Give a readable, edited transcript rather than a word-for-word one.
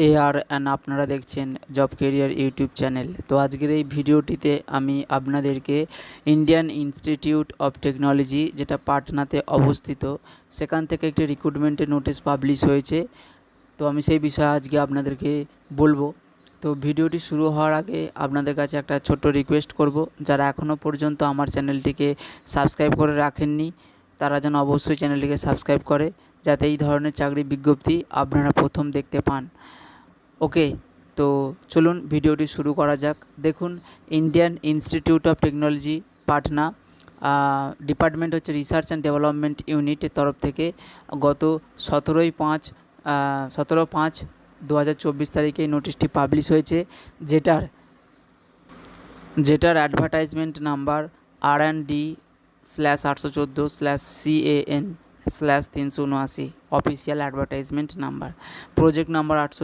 AR and আপনারা দেখছেন job career YouTube channel. তো আজকের এই ভিডিওটিতে আমি আপনাদেরকে ইন্ডিয়ান ইনস্টিটিউট অফ টেকনোলজি, যেটা পাটনাতে অবস্থিত, সেখান থেকে একটি রিক্রুটমেন্টের নোটিশ পাবলিশ হয়েছে। তো আমি সেই বিষয়ে আজকে আপনাদেরকে বলবো। তো ভিডিওটি শুরু হওয়ার আগে আপনাদের কাছে একটা ছোট্ট রিকোয়েস্ট করব, যারা এখনও পর্যন্ত আমার চ্যানেলটিকে সাবস্ক্রাইব করে রাখেননি তারা যেন অবশ্যই চ্যানেলটিকে সাবস্ক্রাইব করে, যাতে এই ধরনের চাকরি বিজ্ঞপ্তি আপনারা প্রথম দেখতে পান। ওকে, তো চলুন ভিডিওটি শুরু করা যাক। দেখুন, Indian institute of technology Patna, department হচ্ছে রিসার্চ অ্যান্ড ডেভেলপমেন্ট ইউনিটের তরফ থেকে গত 17/5/2024 তারিখে এই নোটিশটি পাবলিশ হয়েছে, যেটার advertisement number RND/814/CAN/379, official advertisement number, project number 800।